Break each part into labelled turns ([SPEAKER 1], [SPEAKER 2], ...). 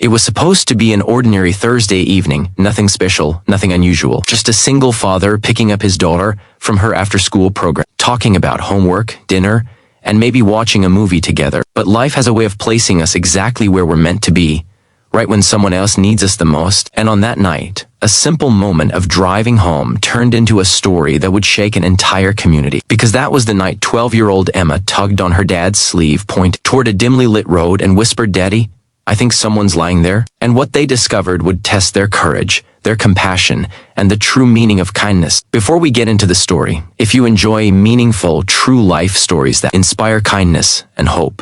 [SPEAKER 1] It was supposed to be an ordinary Thursday evening, nothing special, nothing unusual. Just a single father picking up his daughter from her after-school program, talking about homework, dinner, and maybe watching a movie together. But life has a way of placing us exactly where we're meant to be, right when someone else needs us the most. And on that night, a simple moment of driving home turned into a story that would shake an entire community. Because that was the night 12-year-old Emma tugged on her dad's sleeve, pointed toward a dimly lit road and whispered, "Daddy, I think someone's lying there." And what they discovered would test their courage, their compassion, and the true meaning of kindness. Before we get into the story, if you enjoy meaningful, true life stories that inspire kindness and hope,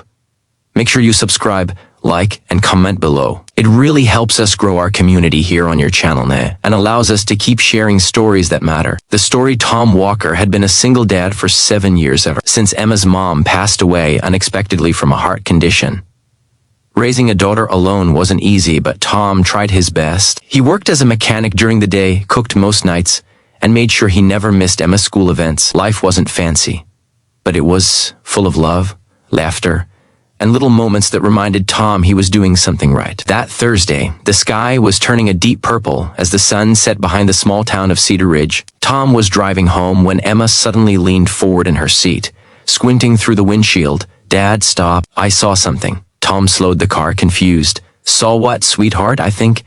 [SPEAKER 1] make sure you subscribe, like, and comment below. It really helps us grow our community here on your channel and allows us to keep sharing stories that matter. The story: Tom Walker had been a single dad for 7 years ever since Emma's mom passed away unexpectedly from a heart condition. Raising a daughter alone wasn't easy, but Tom tried his best. He worked as a mechanic during the day, cooked most nights, and made sure he never missed Emma's school events. Life wasn't fancy, but it was full of love, laughter, and little moments that reminded Tom he was doing something right. That Thursday, the sky was turning a deep purple as the sun set behind the small town of Cedar Ridge. Tom was driving home when Emma suddenly leaned forward in her seat, squinting through the windshield. "Dad, stop. I saw something." Tom slowed the car, confused. "Saw what, sweetheart?" I think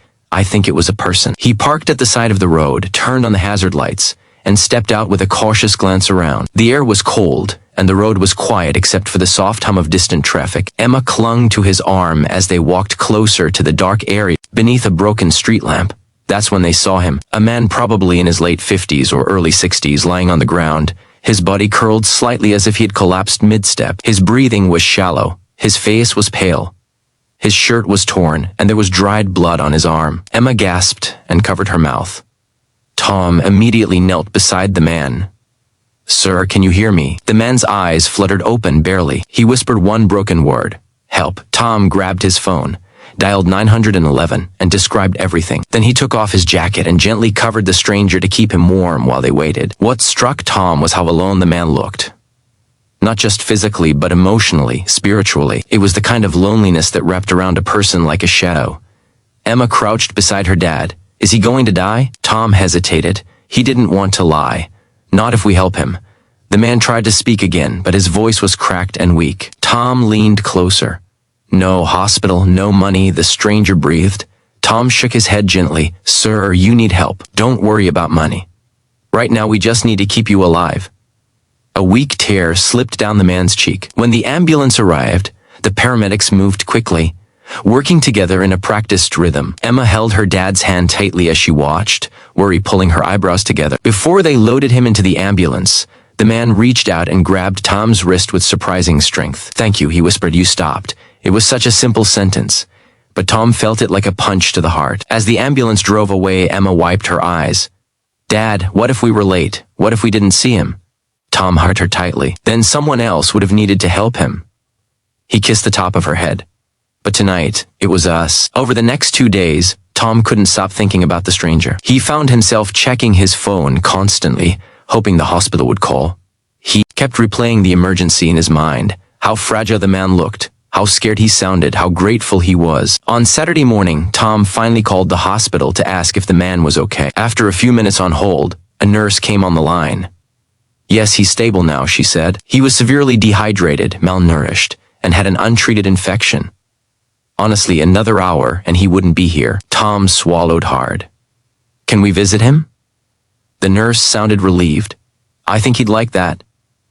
[SPEAKER 1] it was a person." He parked at the side of the road, turned on the hazard lights, and stepped out with a cautious glance around. The air was cold, and the road was quiet except for the soft hum of distant traffic. Emma clung to his arm as they walked closer to the dark area beneath a broken street lamp. That's when they saw him, a man probably in his late 50s or early 60s, lying on the ground, his body curled slightly as if he had collapsed mid-step. His breathing was shallow, his face was pale, his shirt was torn, and there was dried blood on his arm. Emma gasped and covered her mouth. Tom immediately knelt beside the man. "Sir, can you hear me?" The man's eyes fluttered open barely. He whispered one broken word: "Help." Tom grabbed his phone, dialed 911, and described everything. Then he took off his jacket and gently covered the stranger to keep him warm while they waited. What struck Tom was how alone the man looked. Not just physically, but emotionally, spiritually. It was the kind of loneliness that wrapped around a person like a shadow. Emma crouched beside her dad. "Is he going to die?" Tom hesitated. He didn't want to lie. "Not if we help him." The man tried to speak again, but his voice was cracked and weak. Tom leaned closer. "No hospital, no money," the stranger breathed. Tom shook his head gently. "Sir, you need help. Don't worry about money. Right now we just need to keep you alive." A weak tear slipped down the man's cheek. When the ambulance arrived, the paramedics moved quickly, working together in a practiced rhythm. Emma held her dad's hand tightly as she watched, worry pulling her eyebrows together. Before they loaded him into the ambulance, the man reached out and grabbed Tom's wrist with surprising strength. "Thank you," he whispered. "You stopped." It was such a simple sentence, but Tom felt it like a punch to the heart. As the ambulance drove away, Emma wiped her eyes. "Dad, what if we were late? What if we didn't see him?" Tom hugged her tightly. "Then someone else would have needed to help him." He kissed the top of her head. "But tonight, it was us." Over the next 2 days, Tom couldn't stop thinking about the stranger. He found himself checking his phone constantly, hoping the hospital would call. He kept replaying the emergency in his mind, how fragile the man looked, how scared he sounded, how grateful he was. On Saturday morning, Tom finally called the hospital to ask if the man was okay. After a few minutes on hold, a nurse came on the line. "Yes, he's stable now," she said. "He was severely dehydrated, malnourished, and had an untreated infection. Honestly, another hour and he wouldn't be here." Tom swallowed hard. "Can we visit him?" The nurse sounded relieved. "I think he'd like that.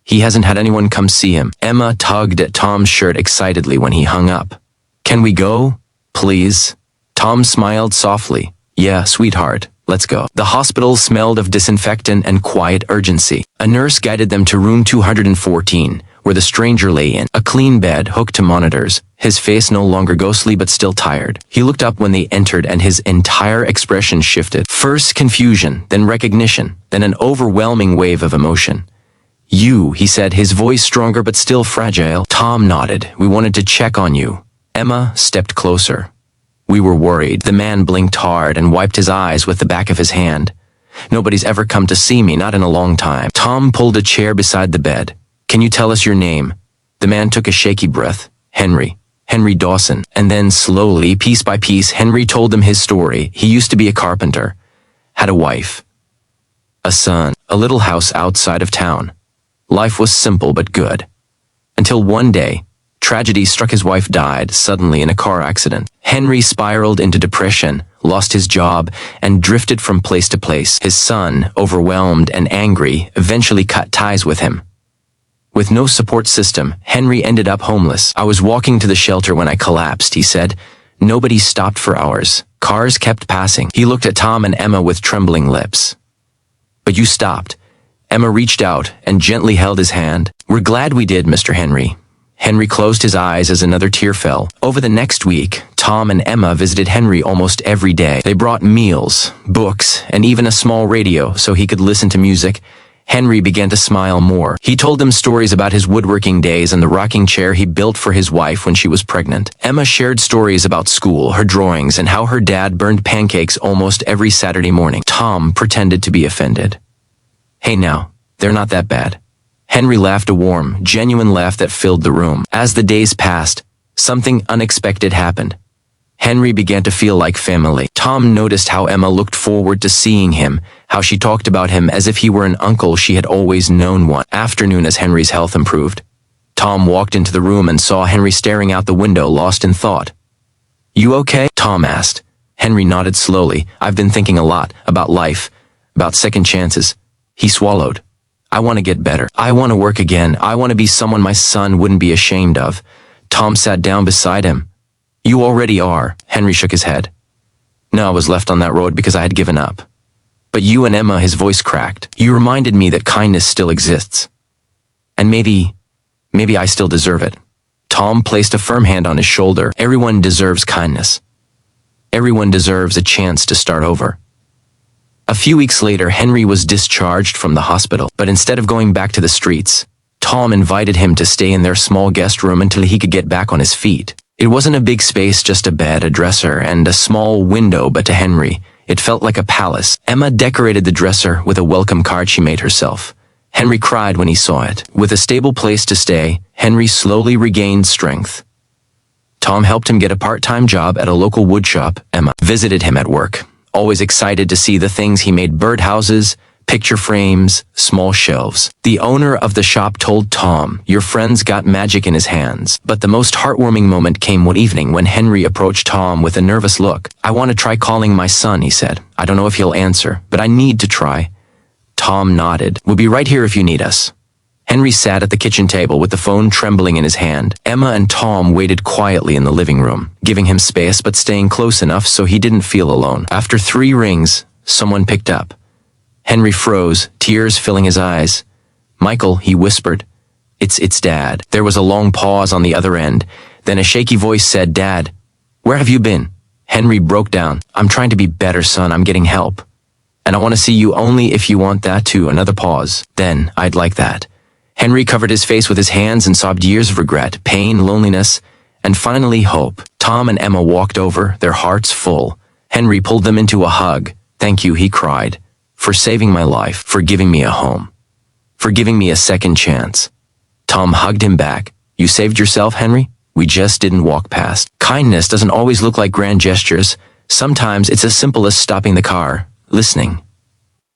[SPEAKER 1] He hasn't had anyone come see him." Emma tugged at Tom's shirt excitedly when he hung up. "Can we go? Please?" Tom smiled softly. "Yeah, sweetheart. Let's go." The hospital smelled of disinfectant and quiet urgency. A nurse guided them to room 214, where the stranger lay in a clean bed hooked to monitors, his face no longer ghostly but still tired. He looked up when they entered and his entire expression shifted. First confusion, then recognition, then an overwhelming wave of emotion. "You," he said, his voice stronger but still fragile. Tom nodded. "We wanted to check on you." Emma stepped closer. "We were worried." The man blinked hard and wiped his eyes with the back of his hand. "Nobody's ever come to see me, not in a long time." Tom pulled a chair beside the bed. "Can you tell us your name?" The man took a shaky breath. "Henry. Henry Dawson. And then slowly, piece by piece, Henry told them his story. He used to be a carpenter, had a wife, a son, a little house outside of town. Life was simple but good. Until one day, tragedy struck. His wife died suddenly in a car accident. Henry spiraled into depression, lost his job, and drifted from place to place. His son, overwhelmed and angry, eventually cut ties with him. With no support system, Henry ended up homeless. I was walking to the shelter when I collapsed, he said. Nobody stopped for hours. Cars kept passing. He looked at Tom and Emma with trembling lips. But you stopped. Emma reached out and gently held his hand. We're glad we did, Mr. Henry. Henry closed his eyes as another tear fell. Over the next week, Tom and Emma visited Henry almost every day. They brought meals, books, and even a small radio so he could listen to music. Henry began to smile more. He told them stories about his woodworking days and the rocking chair he built for his wife when she was pregnant. Emma shared stories about school, her drawings, and how her dad burned pancakes almost every Saturday morning. Tom pretended to be offended. Hey now, they're not that bad. Henry laughed, a warm, genuine laugh that filled the room. As the days passed, something unexpected happened. Henry began to feel like family. Tom noticed how Emma looked forward to seeing him, how she talked about him as if he were an uncle she had always known. One afternoon, as Henry's health improved, Tom walked into the room and saw Henry staring out the window, lost in thought. You okay? Tom asked. Henry nodded slowly. I've been thinking a lot about life, about second chances. He swallowed. I want to get better. I want to work again. I want to be someone my son wouldn't be ashamed of. Tom sat down beside him. You already are. Henry shook his head. No, I was left on that road because I had given up. But you and Emma, his voice cracked. You reminded me that kindness still exists. And maybe I still deserve it. Tom placed a firm hand on his shoulder. Everyone deserves kindness. Everyone deserves a chance to start over. A few weeks later, Henry was discharged from the hospital. But instead of going back to the streets, Tom invited him to stay in their small guest room until he could get back on his feet. It wasn't a big space, just a bed, a dresser, and a small window, but to Henry, it felt like a palace. Emma decorated the dresser with a welcome card she made herself. Henry cried when he saw it. With a stable place to stay, Henry slowly regained strength. Tom helped him get a part-time job at a local woodshop. Emma visited him at work, always excited to see the things he made: birdhouses, picture frames, small shelves. The owner of the shop told Tom, your friend's got magic in his hands. But the most heartwarming moment came one evening when Henry approached Tom with a nervous look. I want to try calling my son, he said. I don't know if he'll answer, but I need to try. Tom nodded. We'll be right here if you need us. Henry sat at the kitchen table with the phone trembling in his hand. Emma and Tom waited quietly in the living room, giving him space but staying close enough so he didn't feel alone. After 3 rings, someone picked up. Henry froze, tears filling his eyes. Michael, he whispered. It's Dad. There was a long pause on the other end. Then a shaky voice said, Dad, where have you been? Henry broke down. I'm trying to be better, son. I'm getting help. And I want to see you only if you want that too. Another pause. Then, I'd like that. Henry covered his face with his hands and sobbed years of regret, pain, loneliness, and finally hope. Tom and Emma walked over, their hearts full. Henry pulled them into a hug. Thank you, he cried, for saving my life, for giving me a home, for giving me a second chance. Tom hugged him back. You saved yourself, Henry? We just didn't walk past. Kindness doesn't always look like grand gestures. Sometimes it's as simple as stopping the car, listening,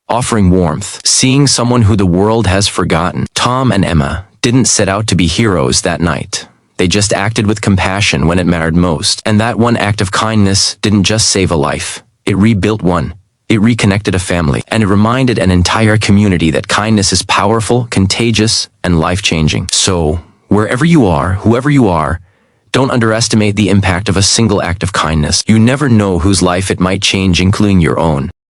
[SPEAKER 1] offering warmth, seeing someone who the world has forgotten. Tom and Emma didn't set out to be heroes that night. They just acted with compassion when it mattered most. And that one act of kindness didn't just save a life. It rebuilt one. It reconnected a family, and it reminded an entire community that kindness is powerful, contagious, and life-changing. So, wherever you are, whoever you are, don't underestimate the impact of a single act of kindness. You never know whose life it might change, including your own.